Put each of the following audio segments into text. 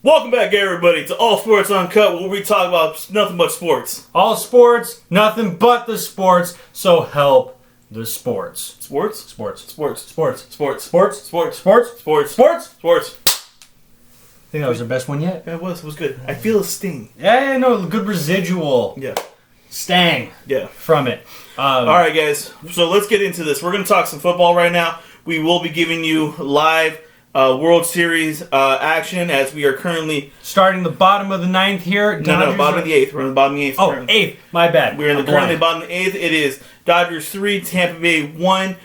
Welcome back, everybody, to All Sports Uncut, where we talk about nothing but sports. All sports, nothing but the sports, so help the sports. Sports? Sports. Sports. Sports. Sports. Sports. Sports. Sports. Sports. Sports. Sports. I think that was the best one yet. Yeah, it was good. I feel a sting. Yeah, no, good residual. Yeah. Stang. Yeah. From it. All right, guys. So let's get into this. We're going to talk some football right now. We will be giving you live World Series action as we are currently starting the bottom of the ninth here. No, bottom of the eighth. We're in the bottom of the eighth. Oh, currently. Eighth. My bad. We're in the currently bottom of the eighth. It is Dodgers 3, Tampa Bay 1.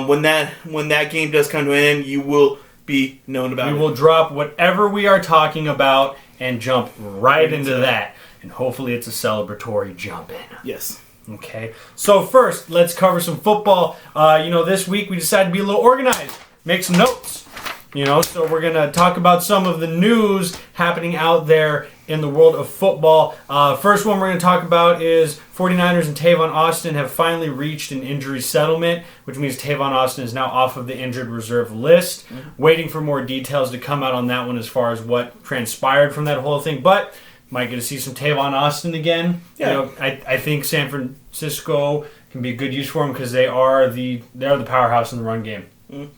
When that game does come to an end, you will be known about it. We will drop whatever we are talking about and jump right into that. And hopefully it's a celebratory jump in. Yes. Okay. So first, let's cover some football. This week we decided to be a little organized. Make some notes. So we're going to talk about some of the news happening out there in the world of football. First one we're going to talk about is 49ers and Tavon Austin have finally reached an injury settlement, which means Tavon Austin is now off of the injured reserve list. Waiting for more details to come out on that one as far as what transpired from that whole thing. But might get to see some Tavon Austin again. Yeah. I think San Francisco can be a good use for him because they're the powerhouse in the run game.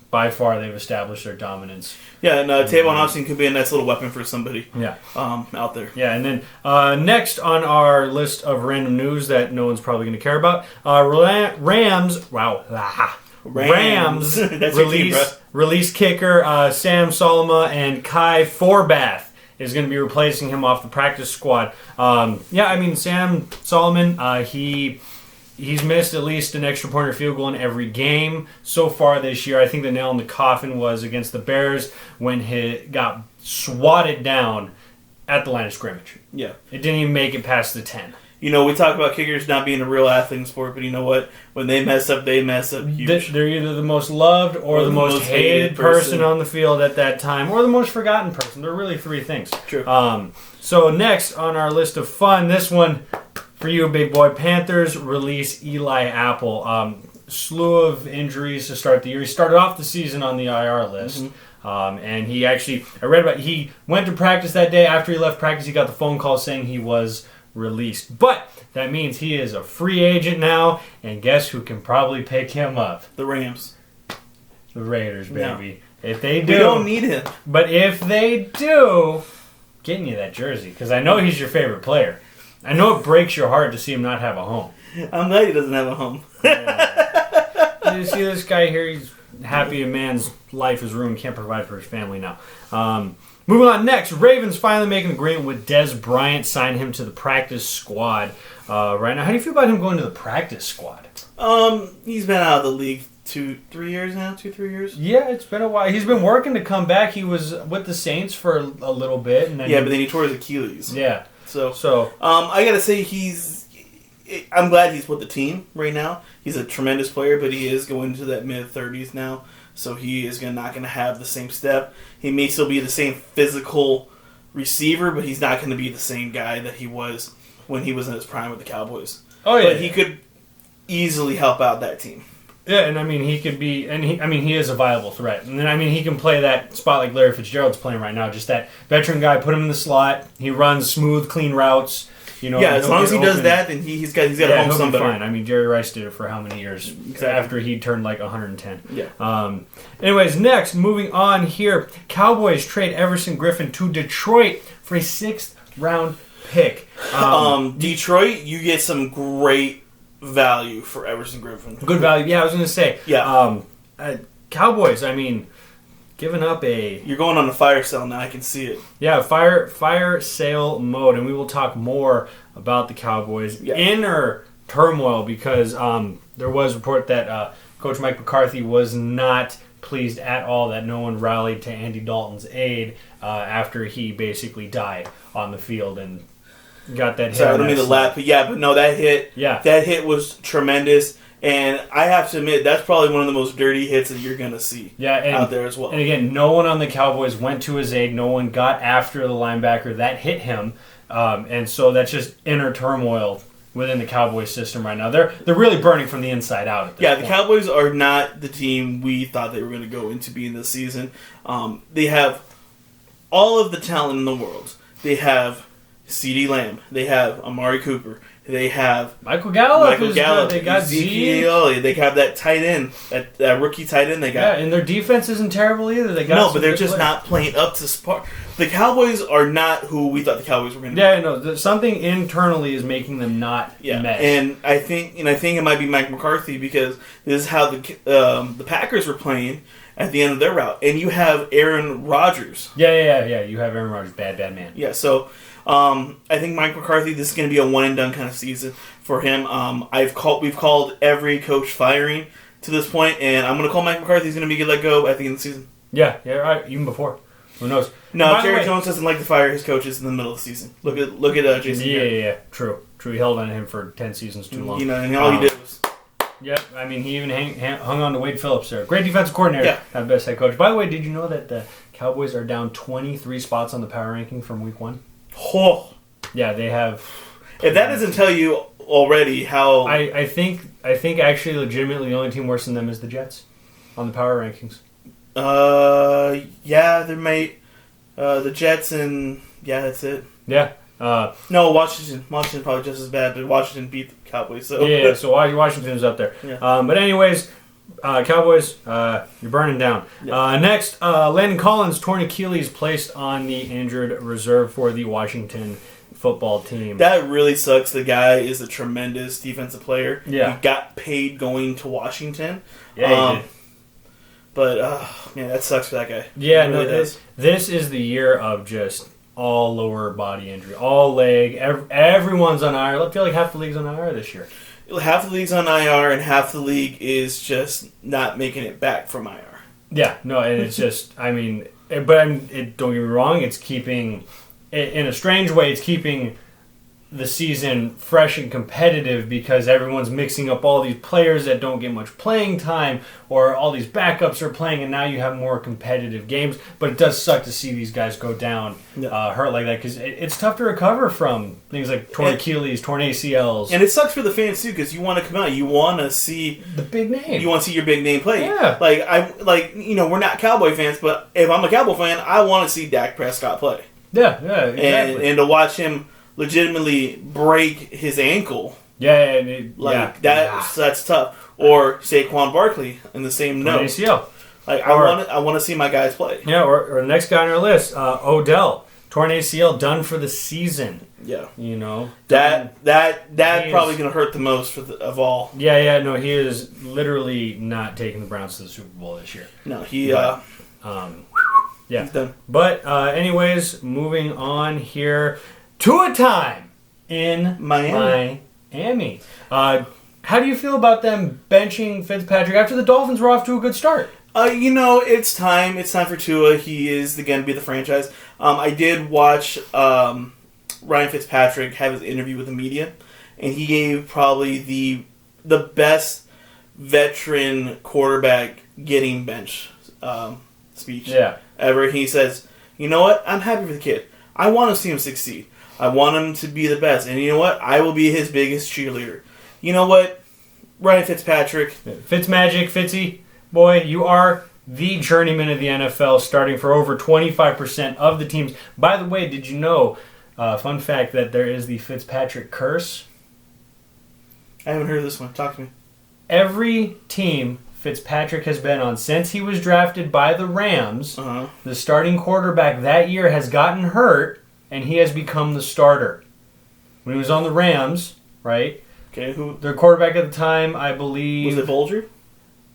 By far, they've established their dominance. Yeah, and Tavon Austin could be a nice little weapon for somebody. Yeah, out there. Yeah, and then next on our list of random news that no one's probably going to care about, Rams. Wow, Rams release kicker Sam Solomon and Kai Forbath is going to be replacing him off the practice squad. Sam Solomon, He's missed at least an extra point or field goal in every game so far this year. I think the nail in the coffin was against the Bears when he got swatted down at the line of scrimmage. Yeah. It didn't even make it past the 10. We talk about kickers not being a real athlete in sport, but you know what? When they mess up huge. They're either the most loved or the most hated person on the field at that time, or the most forgotten person. They're really three things. True. So next on our list of fun, this one... For you, big boy, Panthers release Eli Apple. Slew of injuries to start the year. He started off the season on the IR list. And he actually, he went to practice that day. After he left practice, he got the phone call saying he was released. But that means he is a free agent now. And guess who can probably pick him up? The Rams. The Raiders, baby. No. If they do. We don't need him. But if they do, getting you that jersey. Because I know he's your favorite player. I know it breaks your heart to see him not have a home. I'm glad he doesn't have a home. You see this guy here, he's happy a man's life is ruined, can't provide for his family now. Moving on next, Ravens finally make an agreement with Dez Bryant, sign him to the practice squad right now. How do you feel about him going to the practice squad? He's been out of the league 2-3 years now, 2-3 years? Yeah, it's been a while. He's been working to come back. He was with the Saints for a little bit. And then but then he tore his Achilles. Yeah. So I gotta say I'm glad he's with the team right now. He's a tremendous player, but he is going to that mid-30s now, so he is not going to have the same step. He may still be the same physical receiver, but he's not going to be the same guy that he was when he was in his prime with the Cowboys. Oh yeah, but he could easily help out that team. Yeah, and he could be, he is a viable threat. And then, he can play that spot like Larry Fitzgerald's playing right now. Just that veteran guy, put him in the slot. He runs smooth, clean routes. As long as he does that, then he's got a home somebody. Fine. Jerry Rice did it for how many years? Exactly. After he turned like 110. Yeah. Anyways, next, moving on here. Cowboys trade Everson Griffin to Detroit for a 6th round pick. Detroit, you get some great value for Everson Griffin. Good value. Yeah, I was going to say. Yeah. Cowboys, giving up You're going on a fire sale now, I can see it. Yeah, fire sale mode, and we will talk more about the Cowboys' inner turmoil because there was a report that Coach Mike McCarthy was not pleased at all that no one rallied to Andy Dalton's aid after he basically died on the field and got that hit. Sorry, I don't mean to laugh, but no, that hit. Yeah. That hit was tremendous. And I have to admit, that's probably one of the most dirty hits that you're going to see out there as well. And again, no one on the Cowboys went to his aid. No one got after the linebacker that hit him. And so that's just inner turmoil within the Cowboys system right now. They're really burning from the inside out at this point. The Cowboys are not the team we thought they were going to go into being this season. They have all of the talent in the world. They have CeeDee Lamb. They have Amari Cooper. They have Michael Gallup. They got Zeke. They have that tight end, that rookie tight end they got. Yeah, and their defense isn't terrible either. But they're just not playing up to spark. The Cowboys are not who we thought the Cowboys were going to be. Yeah, no, something internally is making them not mesh. And I think it might be Mike McCarthy because this is how the Packers were playing at the end of their route, and you have Aaron Rodgers. Yeah. You have Aaron Rodgers, bad man. Yeah, so. I think Mike McCarthy, this is going to be a one and done kind of season for him. We've called every coach firing to this point, and I'm going to call Mike McCarthy. He's going to be let go at the end of the season. Yeah, right. Even before, who knows? No, Jerry Jones doesn't like to fire his coaches in the middle of the season. Look at Jason. Yeah. True. He held on to him for 10 seasons too long. And all he did was. Yep, I mean, he even hung on to Wade Phillips there. Great defensive coordinator. Yeah. Not best head coach. By the way, did you know that the Cowboys are down 23 spots on the power ranking from week 1? Oh. Yeah, they have. If that doesn't tell you already how... I think actually legitimately the only team worse than them is the Jets on the power rankings. Yeah, there might... the Jets and... Yeah, that's it. Yeah. No, Washington. Washington's probably just as bad, but Washington beat the Cowboys. So. Yeah, so Washington's up there. Yeah. But anyways... Cowboys, you're burning down. Yeah. Next, Landon Collins, torn Achilles, placed on the injured reserve for the Washington football team. That really sucks. The guy is a tremendous defensive player. Yeah. He got paid going to Washington. Yeah, he did. But, man, that sucks for that guy. Yeah, really does. This is the year of just all lower body injury, all leg. Everyone's on IR. I feel like half the league's on IR this year. Half the league's on IR, and half the league is just not making it back from IR. Yeah, no, and it's just, I mean, but don't get me wrong, it's keeping, in a strange way, it's keeping the season fresh and competitive because everyone's mixing up all these players that don't get much playing time, or all these backups are playing, and now you have more competitive games. But it does suck to see these guys go down hurt like that because it's tough to recover from things like torn Achilles, torn ACLs. And it sucks for the fans too because you want to come out, you want to see the big name. You want to see your big name play. Yeah. We're not Cowboy fans, but if I'm a Cowboy fan, I want to see Dak Prescott play. Yeah, exactly. And to watch him legitimately break his ankle. That's tough. Or Saquon Barkley in the same note. ACL. I want to see my guys play. Yeah, or the next guy on our list, Odell, torn ACL, done for the season. Yeah, you know that probably going to hurt the most of all. Yeah, no, he is literally not taking the Browns to the Super Bowl this year. No, yeah. He's done. But anyways, moving on here. To a time in Miami. How do you feel about them benching Fitzpatrick after the Dolphins were off to a good start? It's time. It's time for Tua. He is going to be the franchise. I did watch Ryan Fitzpatrick have his interview with the media, and he gave probably the best veteran quarterback getting benched speech ever. He says, "You know what? I'm happy for the kid. I want to see him succeed. I want him to be the best. And you know what? I will be his biggest cheerleader." You know what? Ryan Fitzpatrick. Fitzmagic, Fitzy, boy, you are the journeyman of the NFL, starting for over 25% of the teams. By the way, did you know, fun fact, that there is the Fitzpatrick curse? I haven't heard of this one. Talk to me. Every team Fitzpatrick has been on since he was drafted by the Rams, the starting quarterback that year has gotten hurt, and he has become the starter. When he was on the Rams, right? Okay, who? Their quarterback at the time, I believe... Was it Bolger?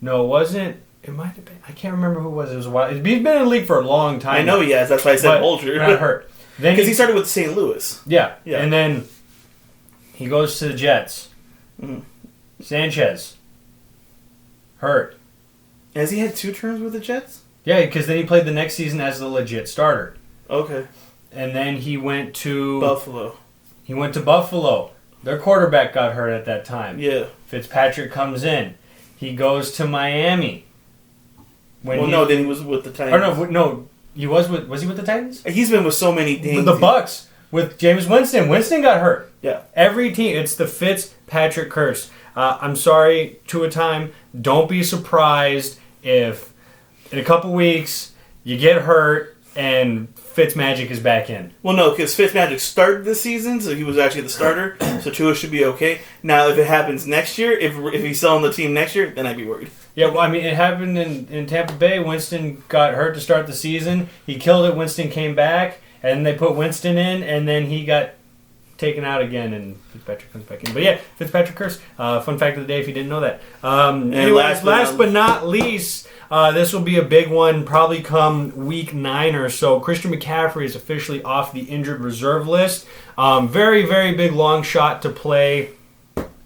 No, it wasn't. It might have been. I can't remember who it was. It was a while. He's been in the league for a long time. I know he has. That's why I said Bolger. Not hurt. Because he started with St. Louis. Yeah. And then he goes to the Jets. Mm-hmm. Sanchez. Hurt. Has he had 2 terms with the Jets? Yeah, because then he played the next season as the legit starter. Okay. And then he went to... Buffalo. Their quarterback got hurt at that time. Yeah. Fitzpatrick comes in. He goes to Miami. Then he was with the Titans. He was he with the Titans? He's been with so many teams. The Bucks with Jameis Winston. Winston got hurt. Yeah. Every team, it's the Fitzpatrick curse. I'm sorry, to a time, don't be surprised if in a couple weeks you get hurt and Fitzmagic is back in. Well, no, because Fitzmagic started this season, so he was actually the starter. So Tua should be okay. Now, if it happens next year, if he's still on the team next year, then I'd be worried. Yeah, well, I mean, it happened in Tampa Bay. Winston got hurt to start the season. He killed it. Winston came back, and they put Winston in, and then he got taken out again, and Fitzpatrick comes back in. But yeah, Fitzpatrick curse. Fun fact of the day if you didn't know that. Anyways, last but not least, this will be a big one, probably come week 9 or so. Christian McCaffrey is officially off the injured reserve list. Very, very big long shot to play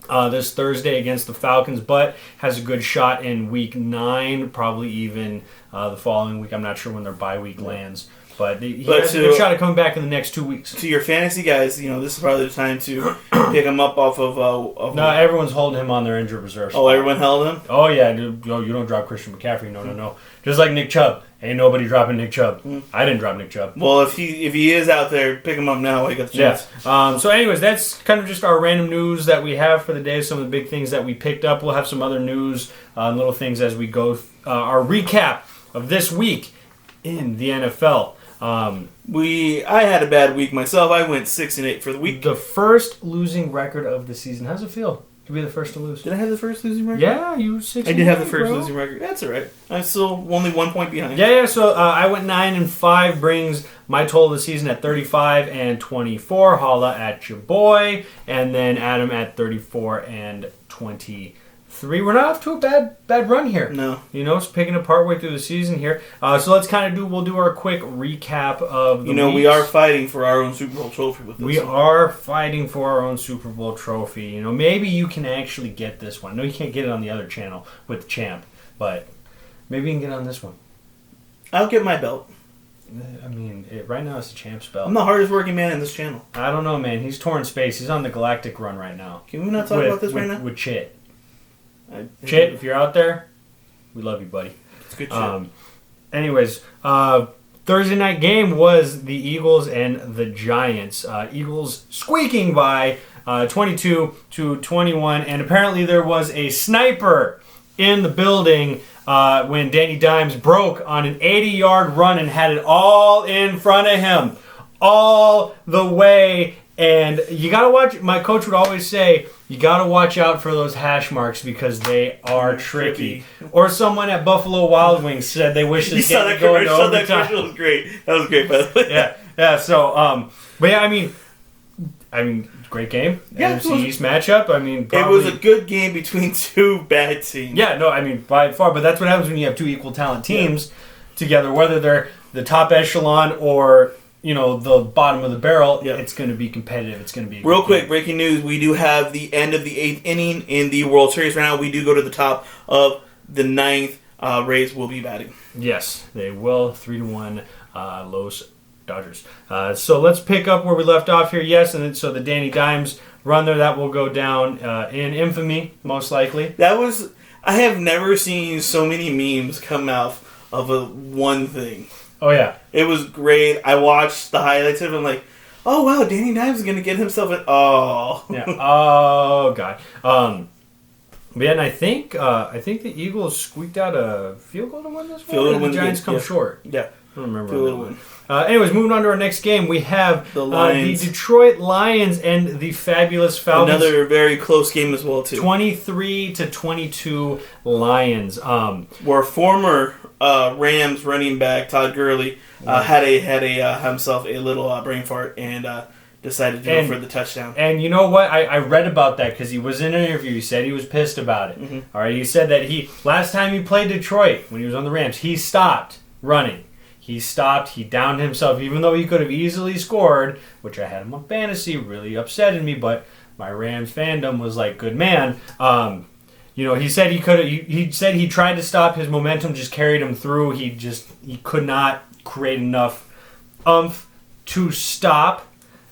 this Thursday against the Falcons, but has a good shot in week 9, probably even the following week. I'm not sure when their bye week lands. But he has a good shot at coming back in the next 2 weeks. To your fantasy guys, this is probably the time to pick him up off of... No, everyone's holding him on their injured reserve spot. Oh, everyone held him? Oh, yeah. Dude, you don't drop Christian McCaffrey. No. Just like Nick Chubb. Ain't nobody dropping Nick Chubb. I didn't drop Nick Chubb. Well, if he is out there, pick him up now while you got the chance. Yeah. So anyways, that's kind of just our random news that we have for the day. Some of the big things that we picked up. We'll have some other news and little things as we go. Our recap of this week in the NFL. I had a bad week myself. I went 6-8 for the week. The first losing record of the season. How's it feel to be the first to lose? Did I have the first losing record? Yeah, you 6. I did have the first losing record. That's all right. I'm still only 1 point behind. Yeah. So I went 9-5, brings my total of the season at 35-24. Holla at your boy, and then Adam at 34-23. We're not off to a bad run here. No. It's picking up partway through the season here. So let's we'll do our quick recap of the weeks. We are fighting for our own Super Bowl trophy with this. We are fighting for our own Super Bowl trophy. Maybe you can actually get this one. No, you can't get it on the other channel with the champ, but maybe you can get it on this one. I'll get my belt. I mean, right now it's the champ's belt. I'm the hardest working man in this channel. I don't know, man. He's touring space. He's on the galactic run right now. Can we not talk about this right now? With Chit. Chit, if you're out there, we love you, buddy. It's good shit. Anyways, Thursday night game was the Eagles and the Giants. Eagles squeaking by 22-21, and apparently there was a sniper in the building when Danny Dimes broke on an 80-yard run and had it all in front of him, all the way. And you gotta watch. My coach would always say, you gotta watch out for those hash marks because they are tricky. Or someone at Buffalo Wild Wings said they wish this game would go into overtime. That commercial was great. That was great, by the way. Yeah. So, but yeah, I mean, great game. Yeah, NFC East matchup. I mean, it was a good game between two bad teams. Yeah, no, I mean by far. But that's what happens when you have two equal talent teams together, whether they're the top echelon or the bottom of the barrel. It's going to be competitive. It's going to be real quick. Breaking news: we do have the end of the 8th inning in the World Series right now. We do go to the top of the 9th. Rays will be batting. Yes, they will. 3-1. Los Dodgers. So let's pick up where we left off here. Yes, and so the Danny Dimes run there, that will go down in infamy, most likely. I have never seen so many memes come out of one thing. Oh, yeah. It was great. I watched the highlights of it. I'm like, oh, wow, Danny Dimes is going to get himself an... Oh. Yeah. Oh, God. But yeah, and I think the Eagles squeaked out a field goal to win this one. The Giants come short. Yeah. I don't remember. Anyways, moving on to our next game, we have the Detroit Lions and the fabulous Falcons. Another very close game as well, too. 23-22 Lions. Where former Rams running back Todd Gurley had himself a little brain fart and decided to go for the touchdown. And you know what? I read about that because he was in an interview. He said he was pissed about it. Mm-hmm. All right, he said that last time he played Detroit when he was on the Rams, he stopped running. He stopped. He downed himself, even though he could have easily scored, which I had him on fantasy, really upsetted me. But my Rams fandom was like, good man. He said he could. He said he tried to stop. His momentum just carried him through. He could not create enough oomph to stop.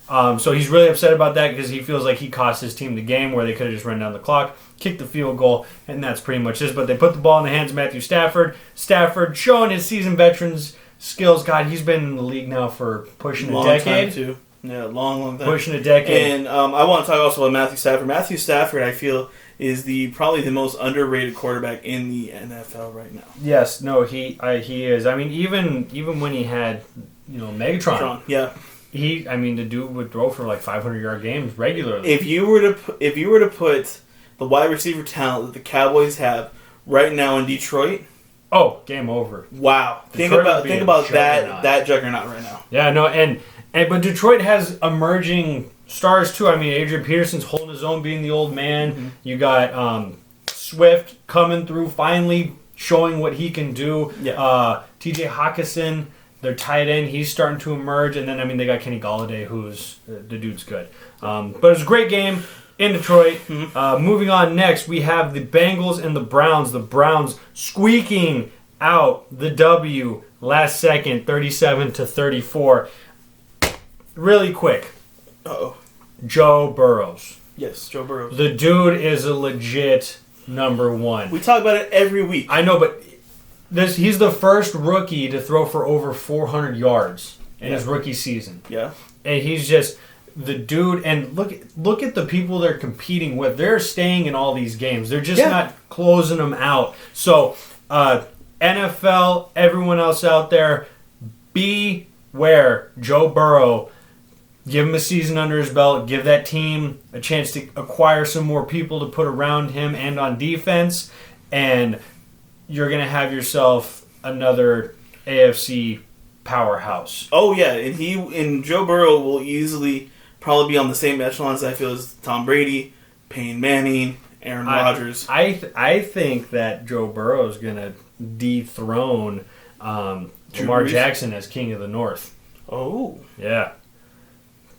So he's really upset about that because he feels like he cost his team the game where they could have just run down the clock, kicked the field goal, and that's pretty much it. But they put the ball in the hands of Matthew Stafford. Stafford showing his seasoned veterans skills. God, he's been in the league now for pushing a decade. Time too. Yeah, long time. Pushing a decade. And I want to talk also about Matthew Stafford. Matthew Stafford, I feel, is probably the most underrated quarterback in the NFL right now. Yes, no, he is. I mean, even when he had Megatron. Yeah. The dude would throw for like 500-yard games regularly. If you were to put the wide receiver talent that the Cowboys have right now in Detroit, game over. Wow. Think about that juggernaut right now. Yeah, no, but Detroit has emerging stars too. I mean, Adrian Peterson's holding his own, being the old man. Mm-hmm. You got Swift coming through, finally showing what he can do. Yeah. T.J. Hawkinson, their tight end, he's starting to emerge. And then, they got Kenny Golladay, who's the dude's good. But it was a great game in Detroit. Mm-hmm. Moving on next, we have the Bengals and the Browns. The Browns squeaking out the W last second, 37-34. Really quick. Uh-oh. Joe Burrows. Yes, Joe Burrows. The dude is a legit number one. We talk about it every week. I know, but he's the first rookie to throw for over 400 yards in his rookie season. Yeah. And he's just the dude. And look at the people they're competing with. They're staying in all these games. They're just not closing them out. So, NFL, everyone else out there, beware Joe Burrow. Give him a season under his belt. Give that team a chance to acquire some more people to put around him and on defense. And you're going to have yourself another AFC powerhouse. Oh, yeah. And Joe Burrow will easily probably be on the same echelons, I feel, as Tom Brady, Peyton Manning, Aaron Rodgers. I think that Joe Burrow is going to dethrone Lamar Jackson as King of the North. Oh. Yeah.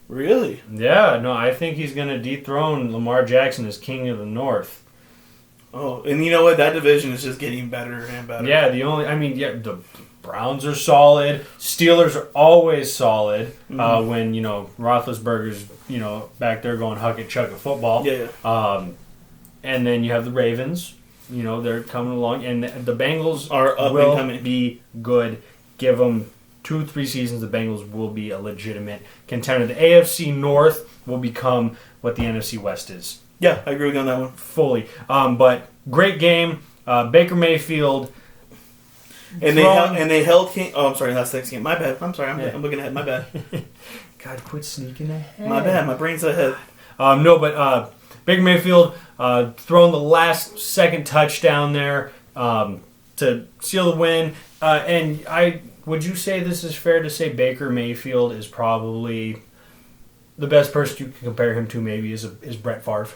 Really? Yeah, no, I think he's going to dethrone Lamar Jackson as King of the North. Oh, and you know what? That division is just getting better and better. Yeah, the Browns are solid. Steelers are always solid when, Roethlisberger's, back there going huck it, chuck it football. Yeah. And then you have the Ravens. They're coming along. And the Bengals are up will and coming. Be good. Give them 2-3 seasons, the Bengals will be a legitimate contender. The AFC North will become what the NFC West is. Yeah, I agree with you on that one. Fully. But great game. Baker Mayfield. And they held King. Oh, I'm sorry, that's next game. My bad. I'm sorry. I'm looking ahead. My bad. God, quit sneaking ahead. My bad. My brain's ahead. Baker Mayfield throwing the last second touchdown there to seal the win. Would you say this is fair to say Baker Mayfield is probably the best person you can compare him to? Maybe is Brett Favre.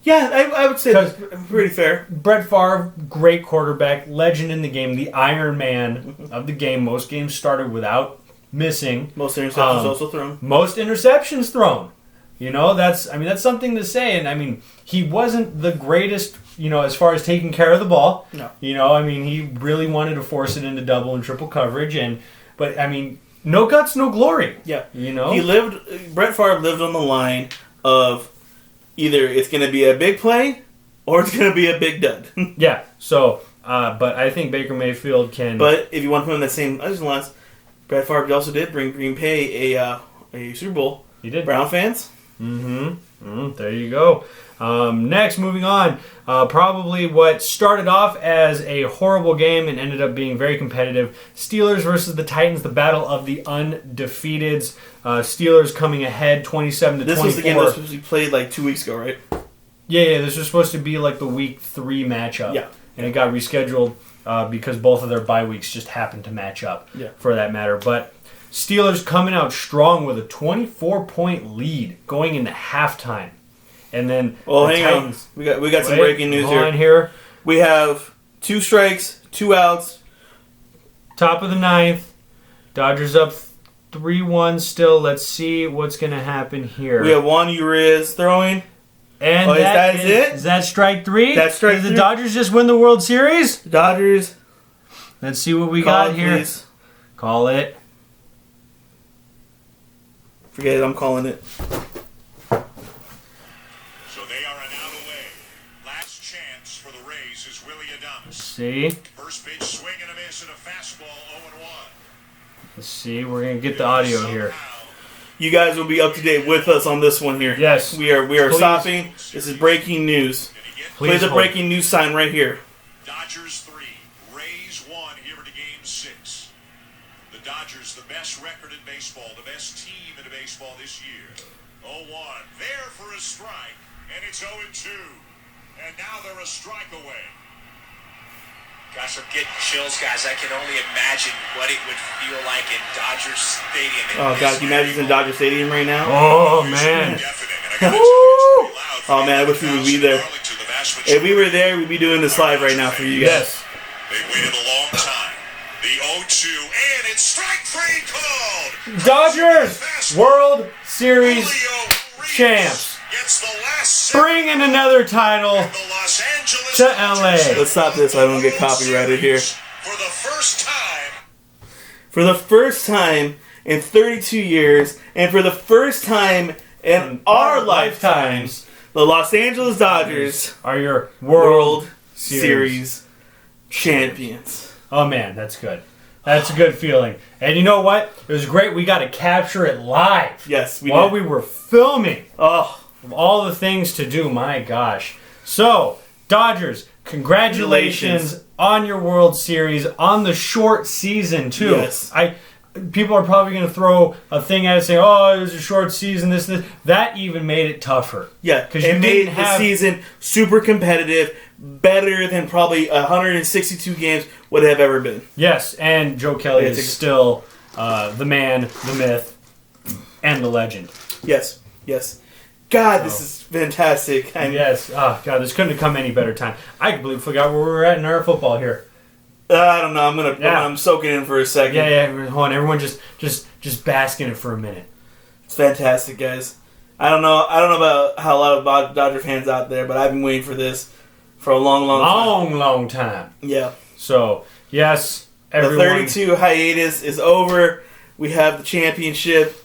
Yeah, I would say that's pretty fair. Brett Favre, great quarterback, legend in the game, the Iron Man of the game. Most games started without missing. Most interceptions also thrown. Most interceptions thrown. That's something to say. And he wasn't the greatest, as far as taking care of the ball. No. He really wanted to force it into double and triple coverage. But no guts, no glory. Yeah. Brett Favre lived on the line of either it's going to be a big play or it's going to be a big dud. Yeah. So, but I think Baker Mayfield can. But if you want to put him in that same lines, Brett Favre also did bring Green Bay a Super Bowl. He did. Brown fans. There you go. Next, moving on. Probably what started off as a horrible game and ended up being very competitive. Steelers versus the Titans, the battle of the Undefeateds. Steelers coming ahead 27-24. This was the game that was supposed to be played like 2 weeks ago, right? Yeah. This was supposed to be like the week 3 matchup. Yeah. And it got rescheduled because both of their bye weeks just happened to match up for that matter. But Steelers coming out strong with a 24-point lead going into halftime. And then hang Titans, on. We got some breaking news here. We have 2 strikes, 2 outs. Top of the 9th. Dodgers up 3-1 still. Let's see what's going to happen here. We have Juan Urias throwing. And is it? Is that strike 3? That's strike 3. Did the Dodgers just win the World Series? Dodgers. Let's see what we got here. Please. Call it. Forget it, I'm calling it. So they are an out away. Last chance for the Rays is Willie Adames. Let's see. First pitch, swing and a miss and a fastball, 0-1. Let's see. We're going to get the audio here. You guys will be up to date with us on this one here. Yes. We are stopping. This is breaking news. Play the breaking news sign right here. Dodgers 3, Rays 1 here in Game 6. The Dodgers Dodgers, the best record in baseball, the best team in baseball this year. 0-1, there for a strike, and it's 0-2. And now they're a strike away. Gosh, I'm getting chills, guys. I can only imagine what it would feel like in Dodger Stadium. Oh, God, can you imagine in Dodger Stadium right now? Oh, man. Oh, man, I wish we would be there. If we were there, we'd be doing this live right now for you guys. Yes. They waited a long time. The 0-2, and it's strike three called. Dodgers World Series champs. Bring in another title to LA. Let's stop this so I don't get copyrighted here. For the first time. For the first time in 32 years, and for the first time in our lifetimes, the Los Angeles Dodgers are your World Series champions. Oh, man, that's good. That's a good feeling. And you know what? It was great. We got to capture it live. Yes, we while did. we were filming. Oh. Of all the things to do, my gosh. So, Dodgers, congratulations on your World Series, on the short season, too. Yes. People are probably going to throw a thing at it saying, oh, it was a short season, this. That even made it tougher. Yeah, because it made the season super competitive, better than probably 162 games would have ever been. Yes, and Joe Kelly is still the man, the myth, and the legend. Yes, yes. God, this is fantastic. Yes. Oh, God, this couldn't have come any better time. I completely forgot where we were at in our football here. I don't know. I'm soaking in for a second. Yeah. Hold on. Everyone just bask in it for a minute. It's fantastic, guys. I don't know about how a lot of Dodger fans out there, but I've been waiting for this for a long time. Yeah. So, yes, everyone. The 32 hiatus is over. We have the championship.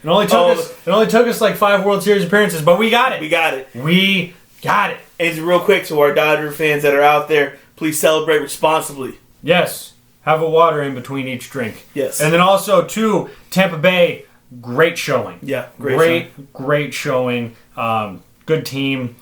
It only took us like 5 World Series appearances, but we got it. We got it. We got it. And real quick to our Dodger fans that are out there, please celebrate responsibly. Yes. Have a water in between each drink. Yes. And then also, to Tampa Bay, great showing. Yeah, great showing. Good team.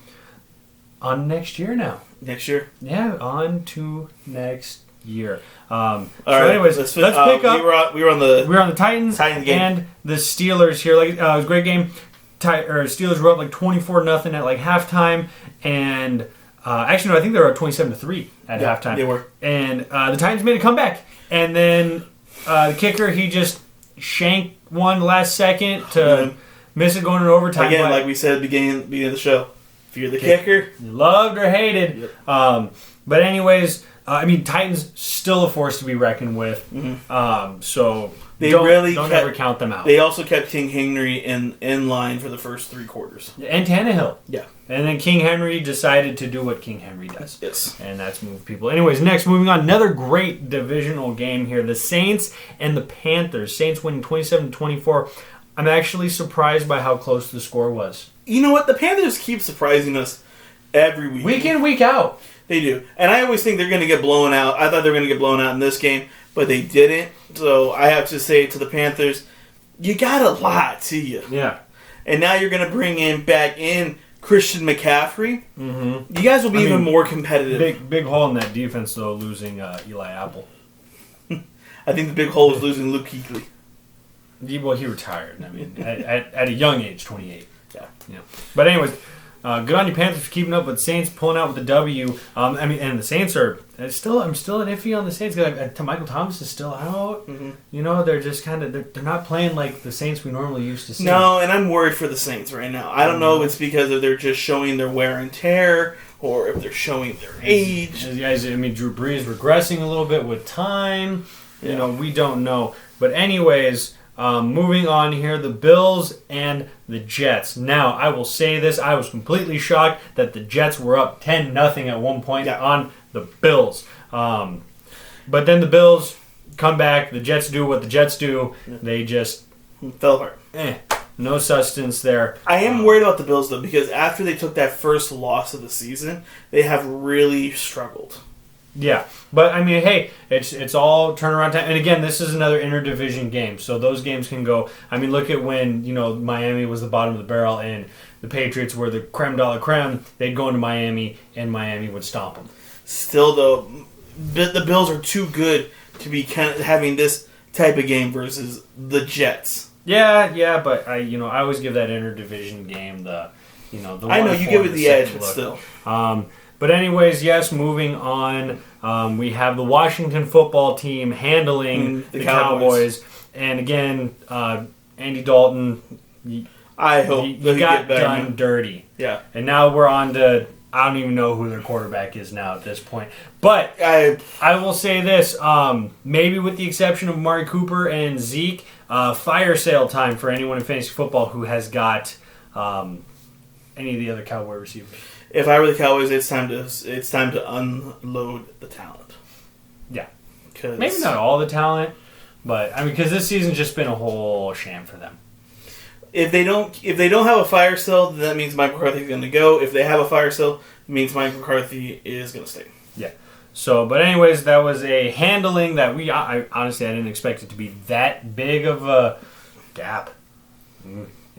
On next year now. Next year? Yeah, on to next year. All right, anyways, let's pick up. We were on the Titans game. And the Steelers here. It was a great game. Steelers were up like 24-0 at like halftime, and actually no, I think they were up 27-3 at halftime. They were. And the Titans made a comeback, and then the kicker, he just shanked one last second to miss it going into overtime. Again, like we said at the beginning of the show, if you're the kicker, loved or hated. Yep. But anyways. Titans still a force to be reckoned with. Mm-hmm. So don't ever count them out. They also kept King Henry in line for the first 3 quarters. And Tannehill. Yeah. And then King Henry decided to do what King Henry does. Yes. And that's move people. Anyways, next, moving on. Another great divisional game here. The Saints and the Panthers. Saints winning 27-24. I'm actually surprised by how close the score was. You know what? The Panthers keep surprising us every week. Week in, week out. They do. And I always think they're going to get blown out. I thought they were going to get blown out in this game, but they didn't. So I have to say to the Panthers, you got a lot to you. Yeah. And now you're going to bring back in Christian McCaffrey. Mm-hmm. You guys will be even more competitive. Big hole in that defense, though, losing Eli Apple. I think the big hole is losing Luke Kuechly. Well, he retired. At a young age, 28. Yeah. But anyways... good on you, Panthers, for keeping up with Saints, pulling out with the W. And the Saints are I'm still iffy on the Saints because Michael Thomas is still out. Mm-hmm. They're just kind of they're not playing like the Saints we normally used to see. No, and I'm worried for the Saints right now. I don't know if it's because they're just showing their wear and tear or if they're showing their age. Drew Brees regressing a little bit with time. Yeah. We don't know. But anyways. Moving on here, the Bills and the Jets. Now, I will say this. I was completely shocked that the Jets were up 10-0 at one point on the Bills. But then the Bills come back. The Jets do what the Jets do. They just fell apart. No substance there. I am worried about the Bills, though, because after they took that first loss of the season, they have really struggled. Yeah, but hey, it's all turnaround time. And again, this is another interdivision game, so those games can go. Look at when Miami was the bottom of the barrel and the Patriots were the creme de la creme. They'd go into Miami and Miami would stomp them. Still, though, the Bills are too good to be kind of having this type of game versus the Jets. Yeah, but I always give that interdivision game the I know you give it the edge, but still. But anyways, yes. Moving on, we have the Washington football team handling the Cowboys, and again, Andy Dalton. I hope he got done dirty. Yeah, and now we're on to. I don't even know who their quarterback is now at this point. But I will say this, maybe with the exception of Amari Cooper and Zeke, fire sale time for anyone in fantasy football who has got any of the other Cowboy receivers. If I were the Cowboys, it's time to unload the talent. Yeah. Maybe not all the talent, but because this season's just been a whole sham for them. If they don't have a fire sale, then that means Mike McCarthy's going to go. If they have a fire sale, it means Mike McCarthy is going to stay. Yeah. So, but anyways, that was a handling that I honestly didn't expect it to be that big of a gap.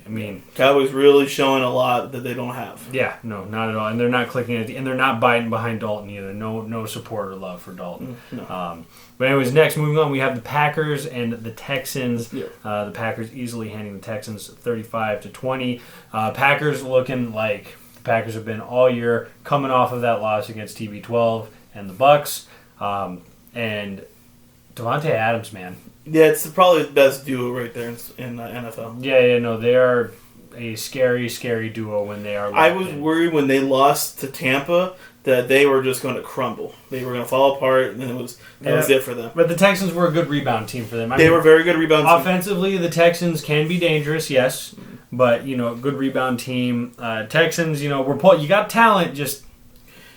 I mean, Cowboys really showing a lot that they don't have. Yeah, no, not at all, and they're not clicking at and they're not biting behind Dalton either. No support or love for Dalton. No. But anyways, next moving on, we have the Packers and the Texans. Yeah. The Packers easily handing the Texans 35-20. Packers looking like the Packers have been all year, coming off of that loss against TB12 and the Bucks, and Devontae Adams, man. Yeah, it's probably the best duo right there in the NFL. Yeah, no, they are a scary, scary duo when they are. I was worried when they lost to Tampa that they were just going to crumble. They were going to fall apart, and that was it for them. But the Texans were a good rebound team for them. They were a very good rebound team. Offensively, the Texans can be dangerous, yes, but good rebound team. Texans, you got talent, just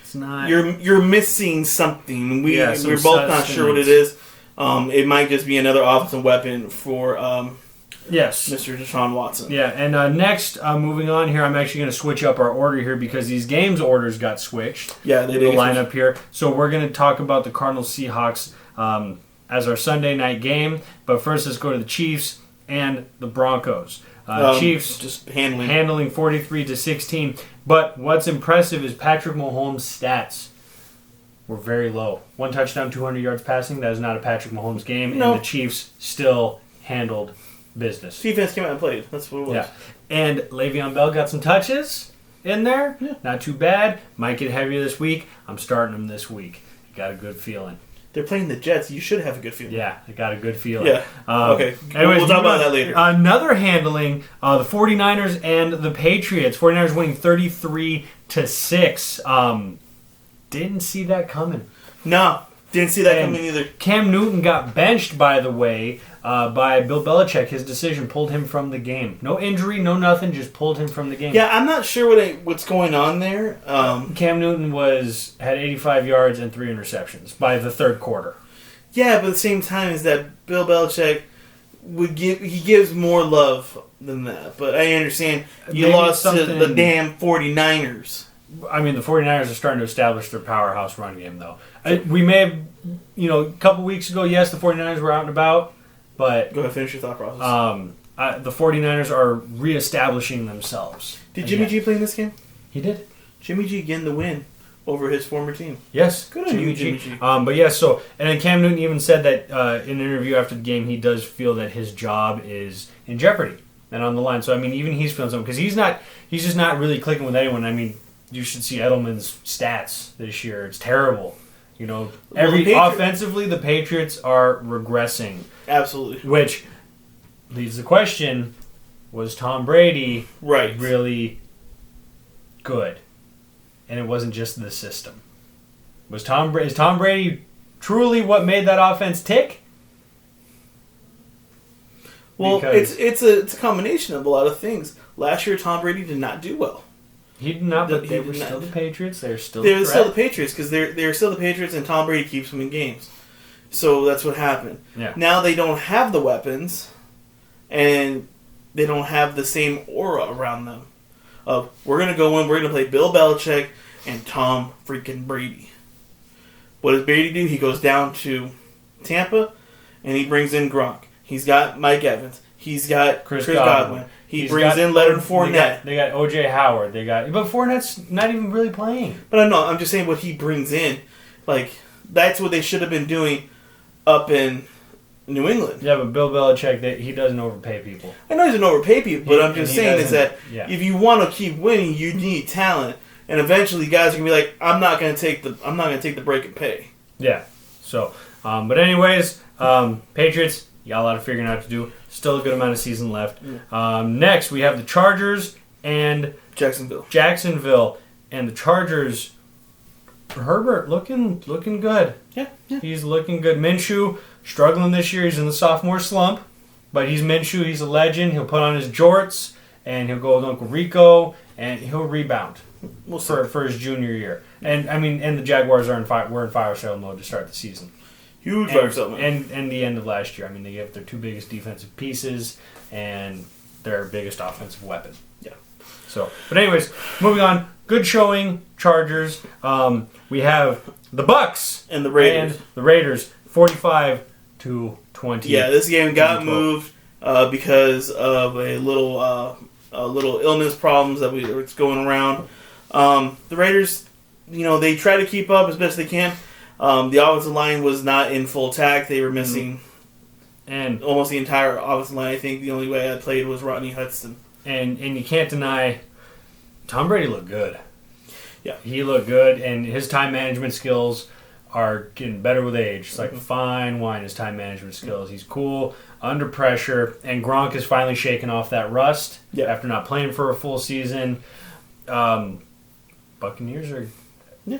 it's not. You're missing something. We're both not sustenance. sure what it is. It might just be another offensive weapon for yes, Mr. Deshaun Watson. Yeah, and next, moving on here, I'm actually going to switch up our order here because these games orders got switched. Yeah, they did. The lineup here. So we're going to talk about the Cardinals-Seahawks as our Sunday night game. But first, let's go to the Chiefs and the Broncos. Chiefs just handling 43-16. But what's impressive is Patrick Mahomes' stats were very low. 1 touchdown, 200 yards passing. That is not a Patrick Mahomes game. No. And the Chiefs still handled business. Defense came out and played. That's what it was. Yeah. And Le'Veon Bell got some touches in there. Yeah. Not too bad. Might get heavier this week. I'm starting him this week. Got a good feeling. They're playing the Jets. You should have a good feeling. Yeah, I got a good feeling. Yeah. Okay. Anyways, we'll talk about that later. Another handling, the 49ers and the Patriots. 49ers winning 33-6. Didn't see that coming. No, didn't see that coming either. Cam Newton got benched, by the way, by Bill Belichick. His decision pulled him from the game. No injury, no nothing, just pulled him from the game. Yeah, I'm not sure what's going on there. Cam Newton had 85 yards and 3 interceptions by the third quarter. Yeah, but at the same time is that Bill Belichick he gives more love than that. But I understand you lost to the damn 49ers. I mean, the 49ers are starting to establish their powerhouse run game, though. We may have, a couple weeks ago, yes, the 49ers were out and about, but... Go ahead, finish your thought process. The 49ers are reestablishing themselves. Did Jimmy G play in this game? He did. Jimmy G getting the win over his former team. Yes. Good on you, Jimmy G. But yes, and then Cam Newton even said that in an interview after the game, he does feel that his job is in jeopardy and on the line. So, I mean, even he's feeling something, because he's just not really clicking with anyone. I mean, you should see Edelman's stats this year. It's terrible. Offensively, the Patriots are regressing. Absolutely. Which leads the question, was Tom Brady really good? And it wasn't just the system. Is Tom Brady truly what made that offense tick? Well, it's a combination of a lot of things. Last year, Tom Brady did not do well. He did not, but they were still the Patriots. They're still still the Patriots, because they're still the Patriots, and Tom Brady keeps them in games. So that's what happened. Yeah. Now they don't have the weapons, and they don't have the same aura around them. We're going to go in, we're going to play Bill Belichick and Tom freaking Brady. What does Brady do? He goes down to Tampa, and he brings in Gronk. He's got Mike Evans. He's got Chris Godwin. He brings in Leonard Fournette. They got O.J. Howard. But Fournette's not even really playing. But I'm just saying what he brings in. Like, that's what they should have been doing up in New England. Yeah, but Bill Belichick, he doesn't overpay people. I know he doesn't overpay people, but I'm just saying is that yeah. if you want to keep winning, you need talent, and eventually guys are gonna be like, I'm not gonna take the break and pay. Yeah. So, but anyways, Patriots, you got a lot of figuring out to do. Still a good amount of season left. Next, we have the Chargers and Jacksonville, and the Chargers. Herbert looking good. Yeah. He's looking good. Minshew struggling this year. He's in the sophomore slump, but he's Minshew. He's a legend. He'll put on his jorts and he'll go with Uncle Rico and he'll rebound for his junior year. And I mean, and the Jaguars are we're in fire sale mode to start the season. Huge fire sale mode. And the end of last year. I mean, they gave their two biggest defensive pieces and their biggest offensive weapon. Yeah. So, but anyways, moving on. Good showing, Chargers. We have the Bucks and the Raiders. 45-20. Yeah, this game got moved because of a little illness problems that's going around. The Raiders, they try to keep up as best they can. The offensive line was not in full tact. They were missing and almost the entire offensive line. I think the only way I played was Rodney Hudson. And you can't deny Tom Brady looked good. Yeah. He looked good, and his time management skills are getting better with age. It's like fine wine, his time management skills. He's cool, under pressure, and Gronk is finally shaking off that rust after not playing for a full season. Buccaneers are... Yeah.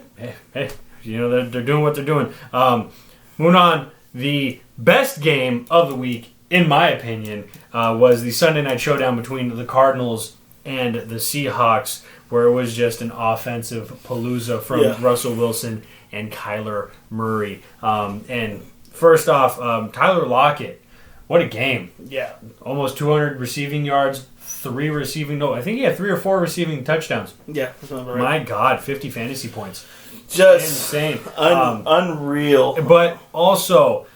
Hey, they're doing what they're doing. Moving on, the best game of the week, in my opinion, was the Sunday night showdown between the Cardinals and the Seahawks, where it was just an offensive palooza from Russell Wilson and Kyler Murray. And first off, Tyler Lockett, what a game. Yeah. Almost 200 receiving yards, I think he had 3 or 4 receiving touchdowns. Yeah, that's not right. My God, 50 fantasy points. Just insane. Unreal. But also,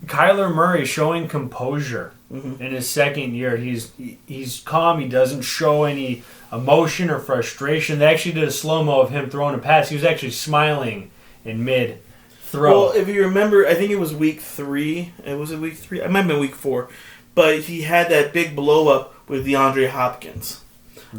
Kyler Murray showing composure in his second year. He's calm. He doesn't show any emotion or frustration. They actually did a slow-mo of him throwing a pass. He was actually smiling in mid-throw. Well, if you remember, I think it was week 3. Was it week 3? It might have been week 4. But he had that big blow-up with DeAndre Hopkins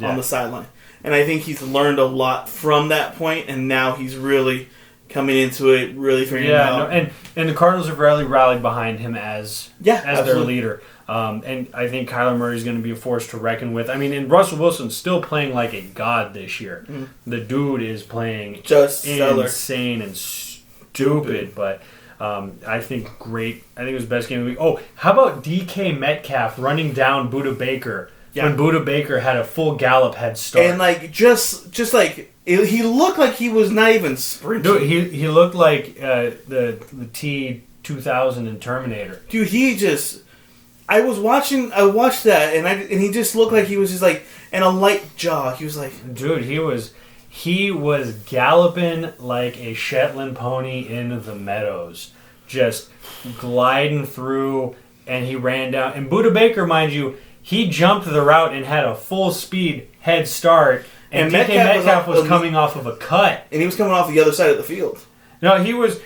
on the sideline. And I think he's learned a lot from that point, and now he's really coming into it, really figuring it out. And the Cardinals have really rallied behind him as their leader. And I think Kyler Murray is going to be a force to reckon with. I mean, and Russell Wilson's still playing like a god this year. The dude is playing just insane and stupid, but I think great. I think it was the best game of the week. Oh, how about DK Metcalf running down Budda Baker when Budda Baker had a full gallop head start? And just like he looked like he was not even sprinting. Dude, he looked like the T-2000 in Terminator. Dude, I watched that, and he just looked like he was just like in a light jog. He was like, dude, he was galloping like a Shetland pony in the meadows, just gliding through, and he ran down. And Budda Baker, mind you, he jumped the route and had a full speed head start. And DK Metcalf was coming off of a cut, and he was coming off the other side of the field. No, he was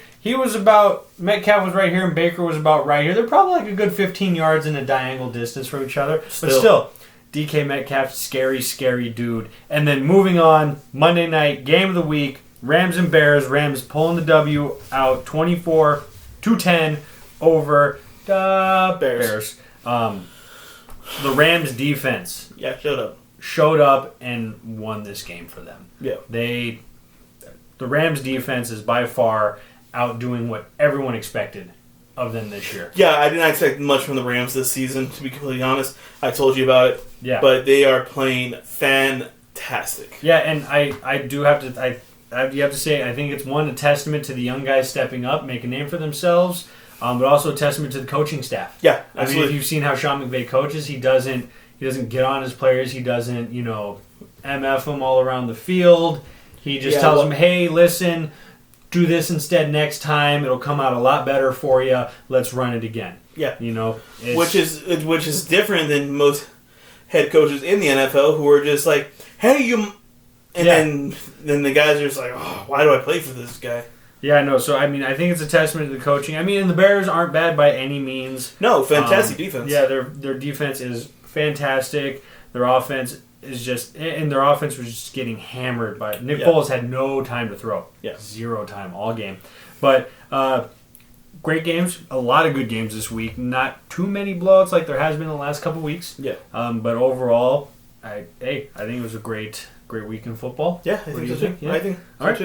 about, Metcalf was right here and Baker was about right here. They're probably like a good 15 yards in a diagonal distance from each other. But still, DK Metcalf, scary, scary dude. And then moving on, Monday night, game of the week, Rams and Bears. Rams pulling the W out 24-10 over the Bears. The Rams defense showed up and won this game for them. Yeah. The Rams defense is by far outdoing what everyone expected of them this year. Yeah, I did not expect much from the Rams this season, to be completely honest. I told you about it. Yeah. But they are playing fantastic. Yeah, and I do have to you have to say, I think it's a testament to the young guys stepping up, making a name for themselves, but also a testament to the coaching staff. Yeah, absolutely. I mean, if you've seen how Sean McVay coaches, he doesn't get on his players. He doesn't, MF them all around the field. He just tells them, hey, listen, do this instead next time. It'll come out a lot better for you. Let's run it again. Yeah. Which is different than most head coaches in the NFL who are just like, hey, you... And then the guys are just like, oh, why do I play for this guy? Yeah, no. So I think it's a testament to the coaching. And the Bears aren't bad by any means. No, fantastic defense. Yeah, their defense is fantastic. Their offense was just getting hammered by Nick Foles had no time to throw. Yeah, 0 time all game. But great games, a lot of good games this week. Not too many blowouts like there has been in the last couple weeks. Yeah. But overall, I think it was a great week in football. Yeah, I think so too. Yeah. I think all right.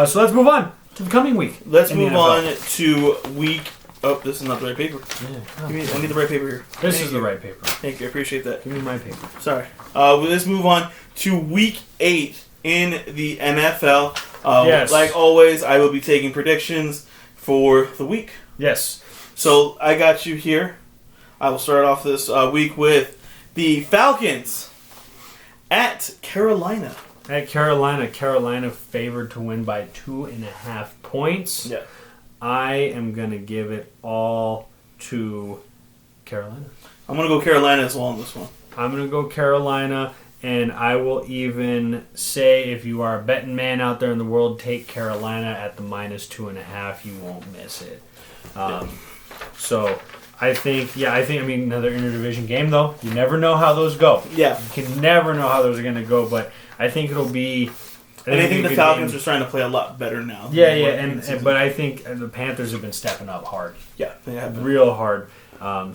So let's move on to the coming week. Let's move on to week. Oh, this is not the right paper. Yeah. I need the right paper here. This is the right paper. Thank you. I appreciate that. Give me my paper. Sorry. Let's move on to week 8 in the NFL. Yes. Like always, I will be taking predictions for the week. Yes. So I got you here. I will start off this week with the Falcons at Carolina. At Carolina favored to win by 2.5 points. Yeah. I am going to give it all to Carolina. I'm going to go Carolina as well on this one. I'm going to go Carolina, and I will even say if you are a betting man out there in the world, take Carolina at the -2.5. You won't miss it. So I think another interdivision game, though. You never know how those go. Yeah. You can never know how those are going to go, but I think it'll be... I think the Falcons are starting to play a lot better now. But I think the Panthers have been stepping up hard. Yeah, they have been. Real hard.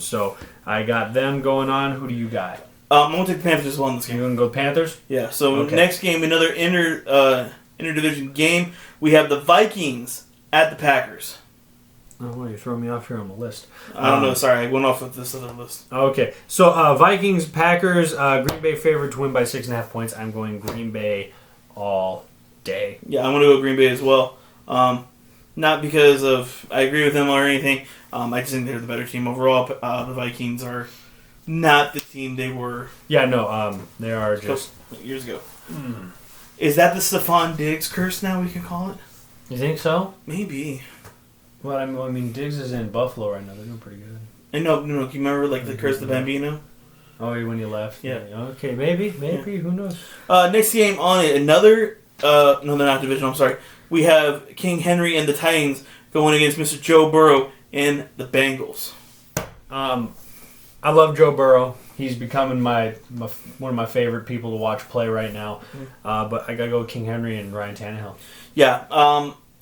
So I got them going on. Who do you got? I'm going to take the Panthers as well in this game. You're going to go Panthers? Yeah, so next game, another interdivision game. We have the Vikings at the Packers. Oh, well, you're throwing me off here on the list. I don't know. Sorry, I went off with this other list. Okay. So Vikings, Packers, Green Bay favored to win by 6.5 points. I'm going Green Bay all day. Yeah, I'm going to go Green Bay as well. Not because of I agree with them or anything. I just think they're the better team overall. The Vikings are not the team they were. Yeah, no, they are just years ago. Is that the Stephon Diggs curse now? We can call it. You think so? Maybe. Well, I mean, Diggs is in Buffalo right now. They're doing pretty good. And no. Can you remember the curse of the Bambino? Oh, when you left. Yeah. Okay, maybe. Yeah. Who knows? Next game on it, another. No, they're not divisional. I'm sorry. We have King Henry and the Titans going against Mr. Joe Burrow and the Bengals. I love Joe Burrow. He's becoming one of my favorite people to watch play right now. But I gotta go with King Henry and Ryan Tannehill. Yeah.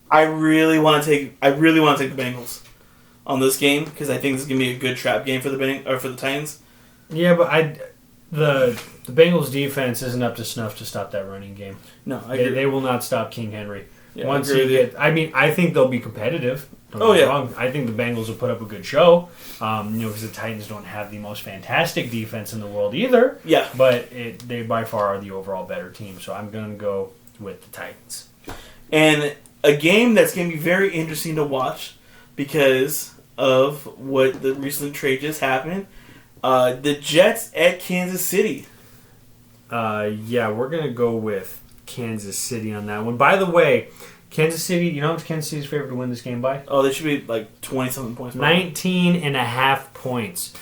I really want to take the Bengals on this game because I think this is gonna be a good trap game for the Titans. Yeah, but the Bengals defense isn't up to snuff to stop that running game. No, I agree. They will not stop King Henry. Yeah, Once I think they'll be competitive. Don't get me wrong. I think the Bengals will put up a good show. Because the Titans don't have the most fantastic defense in the world either. Yeah, but they by far are the overall better team. So I'm gonna go with the Titans. And a game that's gonna be very interesting to watch because of what the recent trade just happened. The Jets at Kansas City. Yeah, we're going to go with Kansas City on that one. By the way, Kansas City, you know how much Kansas City's favored to win this game by? Oh, they should be like 20-something points. 19.5 points.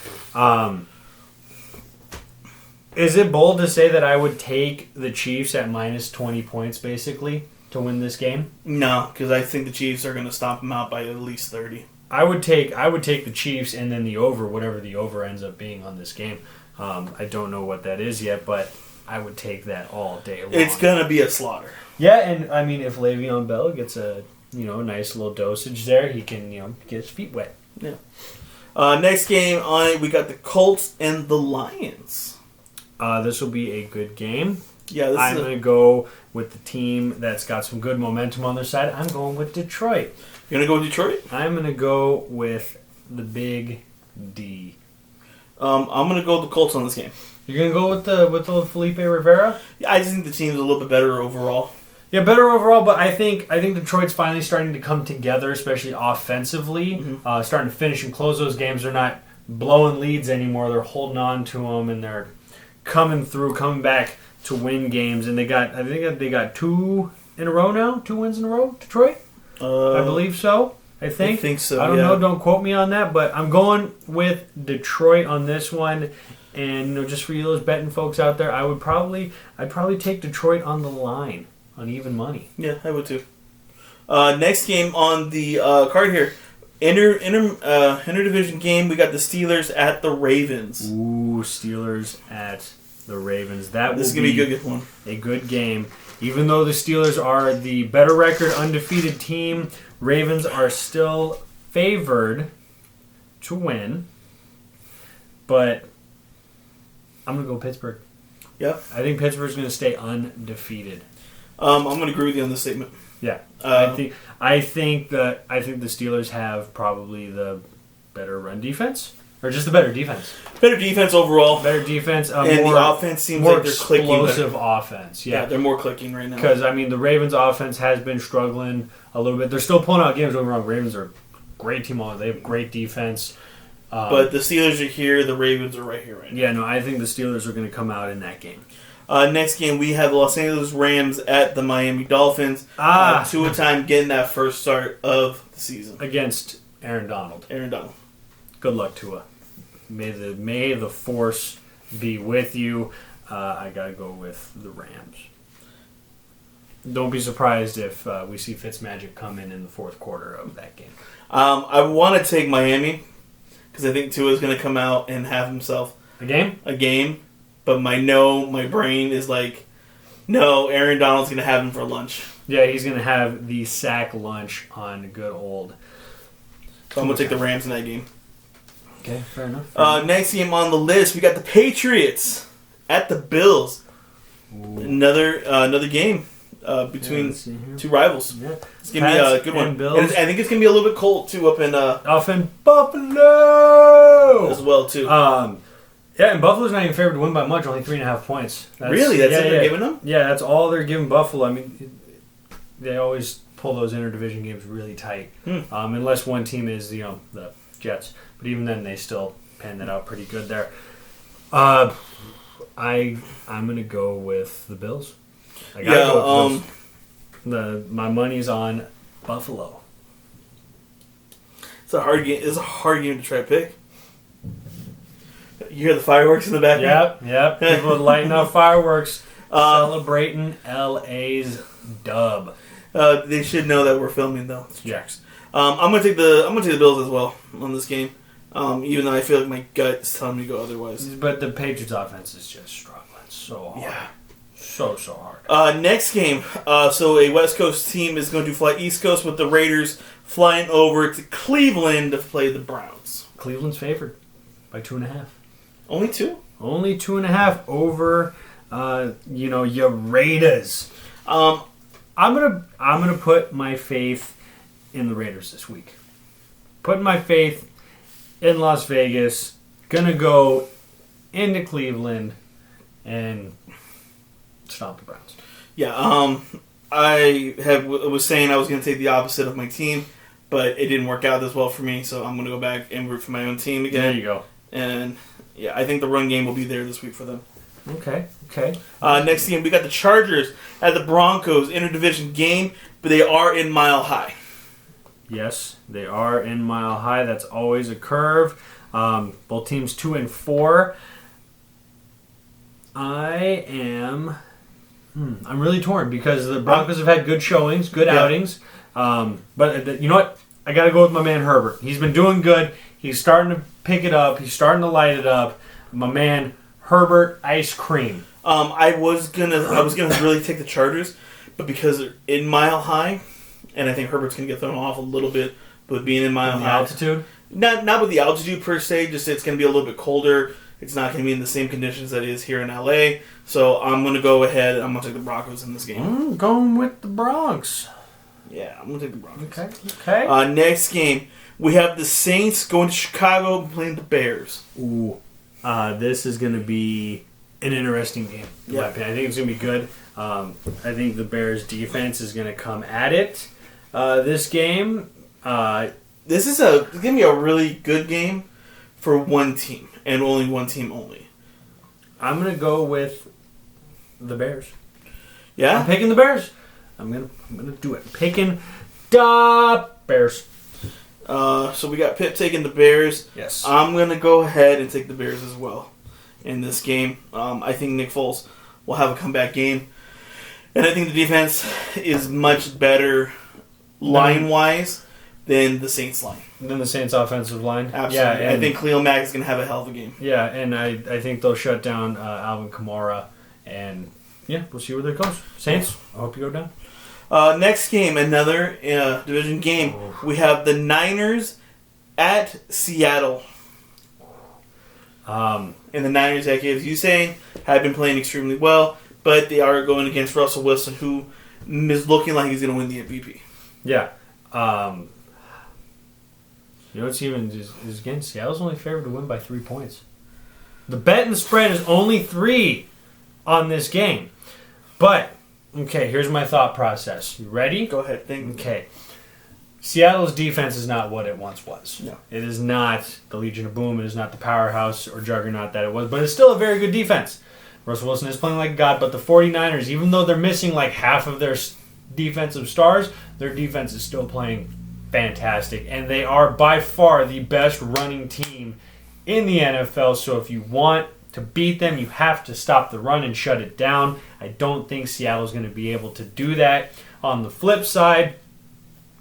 Is it bold to say that I would take the Chiefs at minus 20 points, basically, to win this game? No, because I think the Chiefs are going to stomp them out by at least 30. I would take the Chiefs and then the over, whatever the over ends up being on this game. I don't know what that is yet, but I would take that all day long. It's going to be a slaughter. Yeah, and I mean, if Le'Veon Bell gets a nice little dosage there, he can get his feet wet. Yeah. Next game on it, we got the Colts and the Lions. This will be a good game. Yeah, I'm going to go with the team that's got some good momentum on their side. I'm going with Detroit. You're going to go with Detroit? I'm going to go with the Big D. I'm going to go with the Colts on this game. You're going to go with the Felipe Rivera? Yeah, I just think the team's a little bit better overall. Yeah, better overall, but I think Detroit's finally starting to come together, especially offensively. Mm-hmm. Starting to finish and close those games. They're not blowing leads anymore. They're holding on to them, and they're coming back to win games. And I think they got 2 in a row now. 2 wins in a row, Detroit? I believe so. I think so. I don't know. Don't quote me on that, but I'm going with Detroit on this one. And just for you those betting folks out there, I'd probably take Detroit on the line on even money. Yeah, I would too. Next game on the card here. Interdivision game, we got the Steelers at the Ravens. Ooh, Steelers at the Ravens. This is going to be a good one. A good game. Even though the Steelers are the better record, undefeated team, Ravens are still favored to win. But I'm going to go Pittsburgh. Yep. I think Pittsburgh's going to stay undefeated. I'm going to agree with you on this statement. Yeah. I think the Steelers have probably the better run defense, or just the better defense. Better defense overall. Better defense. And more, the offense seems like they're clicking. More explosive offense. Yeah, they're more clicking right now. Because the Ravens' offense has been struggling a little bit. They're still pulling out games. Don't get me wrong. Ravens are a great team. They have great defense. But the Steelers are here. The Ravens are right here right now. Yeah, no, I think the Steelers are going to come out in that game. Next game, we have the Los Angeles Rams at the Miami Dolphins. Tua time getting that first start of the season. Against Aaron Donald. Good luck, Tua. May the force be with you. I got to go with the Rams. Don't be surprised if we see Fitzmagic come in the fourth quarter of that game. I want to take Miami because I think Tua is going to come out and have himself a game. But my brain is like, no, Aaron Donald's going to have him for lunch. Yeah, he's going to have the sack lunch on good old. So I'm going to take the Rams in that game. Okay, fair enough. Next game on the list, we got the Patriots at the Bills. Ooh. Another game between two rivals. Yeah. It's going to be a good one. Bills. And I think it's going to be a little bit cold, too, up in Buffalo! As well, too. Yeah, and Buffalo's not even favored to win by much, only 3.5 points. Really? That's what they're giving them? Yeah, that's all they're giving Buffalo. I mean, they always pull those interdivision games really tight. Unless one team is, the Jets. But even then, they still pan that out pretty good there. I'm going to go with the Bills. I got to go with the Bills. My money's on Buffalo. It's a hard game. It's a hard game to try to pick. You hear the fireworks in the background? Yep. People are lighting up fireworks, celebrating LA's dub. They should know that we're filming though. Yes. I'm gonna take the Bills as well on this game. Even though I feel like my gut is telling me to go otherwise. But the Patriots offense is just struggling so hard. Yeah. So hard. Next game. So a West Coast team is going to fly East Coast with the Raiders flying over to Cleveland to play the Browns. Cleveland's favored by 2.5. Only 2? Only 2.5 over, your Raiders. I'm gonna put my faith in the Raiders this week. Putting my faith in Las Vegas. Gonna go into Cleveland and stomp the Browns. Yeah. I was saying I was gonna take the opposite of my team, but it didn't work out as well for me. So I'm gonna go back and root for my own team again. There you go. And yeah, I think the run game will be there this week for them. Okay. Next game, we got the Chargers at the Broncos interdivision game, but they are in Mile High. Yes, they are in Mile High. That's always a curve. Both teams 2-4. I'm really torn because the Broncos have had good showings, good outings. But you know what? I got to go with my man Herbert. He's been doing good. He's starting to pick it up. He's starting to light it up. My man Herbert, ice cream. I was gonna really take the Chargers, but because they're in Mile High, and I think Herbert's gonna get thrown off a little bit with being in Mile High. Altitude? Not with the altitude per se. Just it's gonna be a little bit colder. It's not gonna be in the same conditions that it is here in LA. So I'm gonna go ahead. I'm gonna take the Broncos in this game. I'm going with the Bronx. Yeah, I'm gonna take the Broncos. Okay. Next game. We have the Saints going to Chicago and playing the Bears. Ooh. This is going to be an interesting game. In my opinion. I think it's going to be good. I think the Bears' defense is going to come at it this game. This is going to be a really good game for one team, and only one team only. I'm going to go with the Bears. Yeah? I'm picking the Bears. I'm gonna do it. Picking the Bears. So we got Pitt taking the Bears. Yes. I'm going to go ahead and take the Bears as well in this game. I think Nick Foles will have a comeback game. And I think the defense is much better line-wise than the Saints line. Than the Saints offensive line. Absolutely. Yeah, I think Khalil Mack is going to have a hell of a game. Yeah, and I think they'll shut down Alvin Kamara. And, yeah, we'll see where that goes. Saints, I hope you go down. Next game, another division game. We have the Niners at Seattle. And the Niners, as you saying, have been playing extremely well, but they are going against Russell Wilson, who is looking like he's going to win the MVP. Yeah. You know what's even is again, Seattle's only favored to win by 3 points. The bet and spread is only 3 on this game. But, okay, here's my thought process. You ready? Go ahead. Think. Okay. Seattle's defense is not what it once was. No. It is not the Legion of Boom. It is not the powerhouse or juggernaut that it was. But it's still a very good defense. Russell Wilson is playing like a god. But the 49ers, even though they're missing like half of their defensive stars, their defense is still playing fantastic. And they are by far the best running team in the NFL. So if you want to beat them, you have to stop the run and shut it down. I don't think Seattle's going to be able to do that. On the flip side,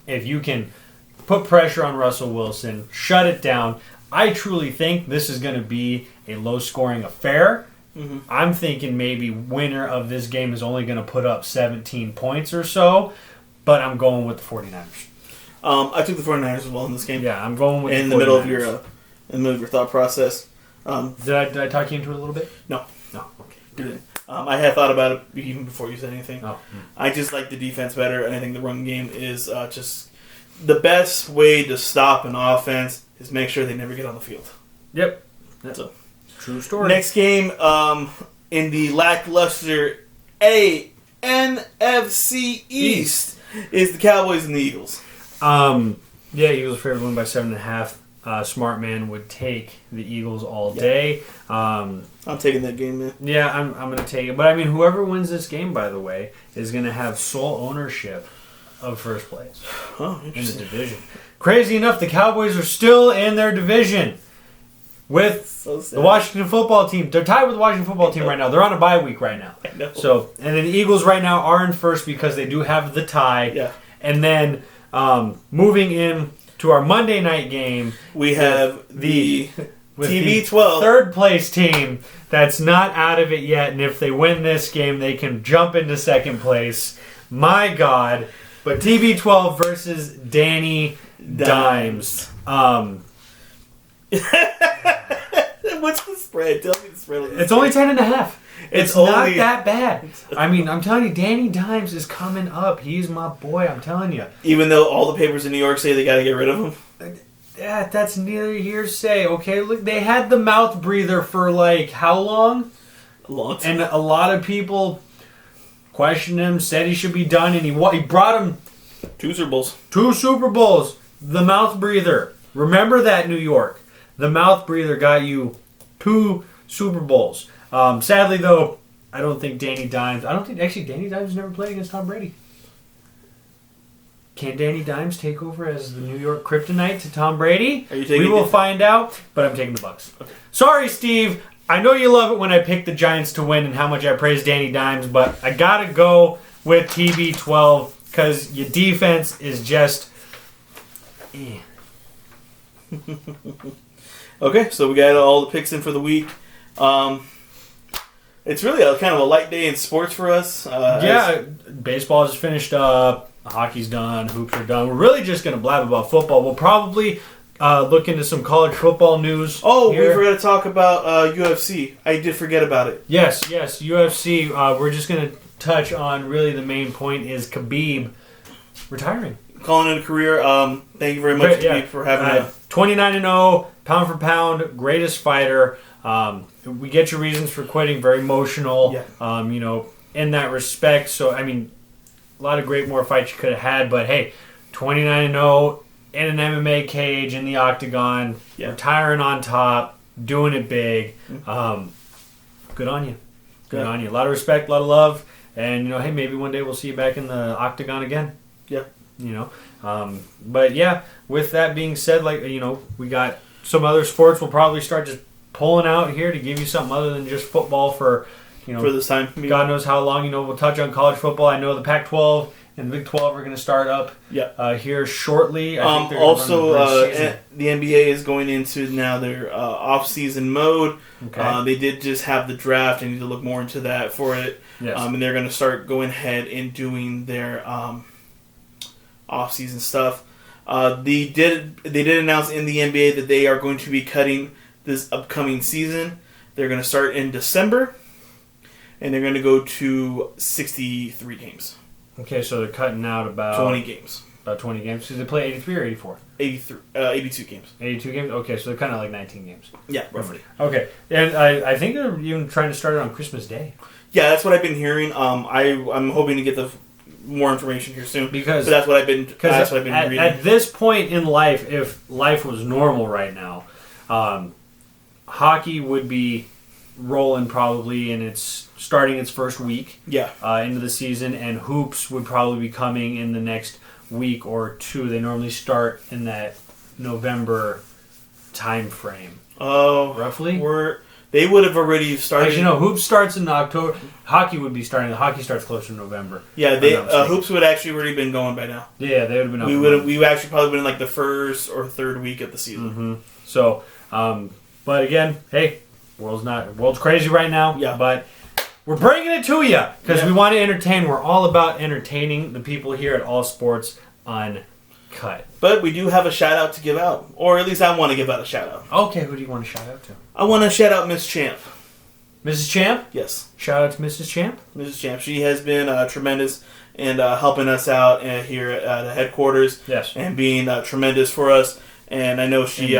if you can put pressure on Russell Wilson, shut it down, I truly think this is going to be a low-scoring affair. Mm-hmm. I'm thinking maybe winner of this game is only going to put up 17 points or so, but I'm going with the 49ers. I took the 49ers as well in this game. Yeah, I'm going with in the 49ers. In the middle of your thought process. Did I talk you into it a little bit? No. No. Okay. Good. I had thought about it even before you said anything. Oh. I just like the defense better, and I think the run game is just the best way to stop an offense is make sure they never get on the field. Yep. That's a true story. Next game, in the lackluster NFC East, is the Cowboys and the Eagles. Yeah, Eagles favored to win by 7.5. Smart man would take the Eagles all day. I'm taking that game, man. Yeah, I'm going to take it. But, I mean, whoever wins this game, by the way, is going to have sole ownership of first place in the division. Crazy enough, the Cowboys are still in their division with the Washington football team. They're tied with the Washington football team right now. They're on a bye week right now. So, and then the Eagles right now are in first because they do have the tie. Yeah. And then moving in to our Monday night game, we have the TB12 third place team that's not out of it yet, and if they win this game, they can jump into second place. My God! But TB12 versus Danny Dimes. What's the spread? Tell me the spread. It's only 10.5. It's not that bad. I mean, I'm telling you, Danny Dimes is coming up. He's my boy, I'm telling you. Even though all the papers in New York say they got to get rid of him? Yeah, that's neither hearsay, okay? Look, they had the mouth breather for, like, how long? A long time. And a lot of people questioned him, said he should be done, and he brought him 2 Super Bowls. 2 Super Bowls. The mouth breather. Remember that, New York. The mouth breather got you 2 Super Bowls. Sadly, though, I don't think Danny Dimes... Danny Dimes never played against Tom Brady. Can Danny Dimes take over as the New York kryptonite to Tom Brady? We will find out, but I'm taking the Bucs. Okay. Sorry, Steve. I know you love it when I pick the Giants to win and how much I praise Danny Dimes, but I got to go with TB12 because your defense is just... Okay, so we got all the picks in for the week. It's really kind of a light day in sports for us. Baseball is finished up. Hockey's done. Hoops are done. We're really just going to blab about football. We'll probably look into some college football news. Oh, we forgot to talk about UFC. I did forget about it. Yes, UFC. We're just going to touch on really the main point is Khabib retiring. Calling it a career. Thank you very much, Khabib, for having us. 29-0, pound for pound, greatest fighter. We get your reasons for quitting. Very emotional, in that respect. So, I mean, a lot of great more fights you could have had. But, hey, 29-0 in an MMA cage in the octagon, retiring on top, doing it big. Good on you. Good on you. A lot of respect, a lot of love. And, hey, maybe one day we'll see you back in the octagon again. Yeah. But, yeah, with that being said, we got some other sports we'll probably start just pulling out here to give you something other than just football for for this time. God knows how long. We'll touch on college football. I know the Pac-12 and the Big 12 are going to start up here shortly. I think they're also, the NBA is going into now their off-season mode. Okay. They did just have the draft. I need to look more into that for it. Yes. And they're going to start going ahead and doing their off-season stuff. They did announce in the NBA that they are going to be cutting this upcoming season. They're going to start in December, and they're going to go to 63 games. Okay, so they're cutting out about 20 games. About 20 games. Because they play 83 or 84? 82 games. 82 games? Okay, so they're kind of like 19 games. Yeah, roughly. Okay, and I think they're even trying to start it on Christmas Day. Yeah, that's what I've been hearing. I'm hoping to get the more information here soon. Because that's what I've been reading. At this point in life, if life was normal right now, hockey would be rolling probably in its starting its first week into the season, and hoops would probably be coming in the next week or two. They normally start in that November time frame. Oh, roughly. They would have already started. Actually, hoops starts in October. Hockey would be starting. The hockey starts closer to November. Yeah, hoops would actually already been going by now. Yeah, they would have been. We actually probably been in like the first or third week of the season. Mm-hmm. So, but again, hey, world's crazy right now. Yeah, but we're bringing it to you because we want to entertain. We're all about entertaining the people here at All Sports Uncut. But we do have a shout out to give out, or at least I want to give out a shout out. Okay, who do you want to shout out to? I want to shout out Miss Champ. Mrs. Champ? Yes. Shout out to Mrs. Champ. Mrs. Champ. She has been tremendous and helping us out here at the headquarters. Yes. And being tremendous for us. And I know she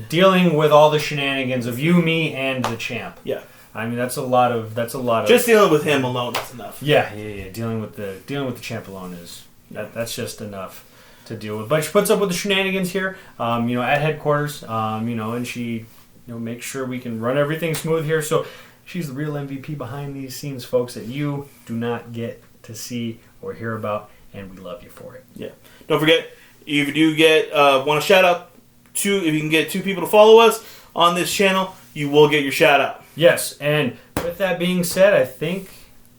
dealing with all the shenanigans of you, me, and the champ. Yeah. I mean that's a lot of just dealing with him alone is enough. Yeah. Dealing with the champ alone is that's just enough to deal with. But she puts up with the shenanigans here, at headquarters, and she makes sure we can run everything smooth here. So she's the real MVP behind these scenes, folks, that you do not get to see or hear about, and we love you for it. Yeah. Don't forget, if you do get want to shout out if you can get 2 people to follow us on this channel, you will get your shout out. Yes, and with that being said, I think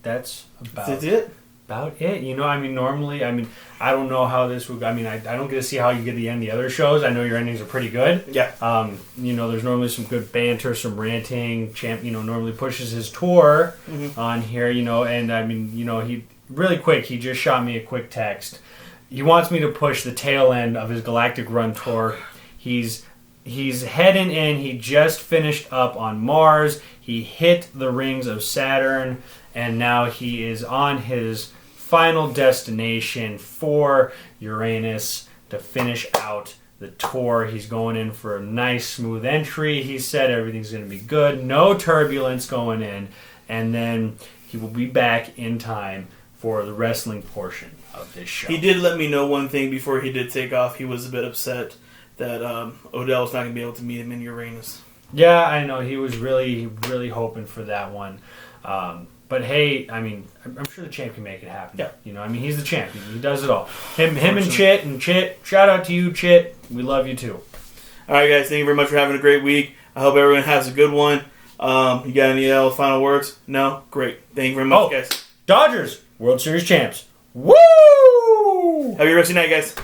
that's about it. About it. Normally, I don't know how this would. I don't get to see how you get the end of the other shows. I know your endings are pretty good. Yeah. There's normally some good banter, some ranting. Champ, normally pushes his tour on here. He really quick. He just shot me a quick text. He wants me to push the tail end of his Galactic Run tour. He's heading in. He just finished up on Mars. He hit the rings of Saturn, and now he is on his final destination for Uranus to finish out the tour. He's going in for a nice smooth entry. He said everything's going to be good, no turbulence going in, and then he will be back in time for the wrestling portion of this show. He did let me know one thing before he did take off. He was a bit upset that Odell's not going to be able to meet him in Uranus. Yeah, I know. He was really, really hoping for that one. But hey, I'm sure the champ can make it happen. Yeah. He's the champ. He does it all. Him and Chit, shout out to you, Chit. We love you too. All right, guys. Thank you very much for having a great week. I hope everyone has a good one. You got any final words? No? Great. Thank you very much, guys. Dodgers, World Series champs. Woo! Have a good rest of your night, guys.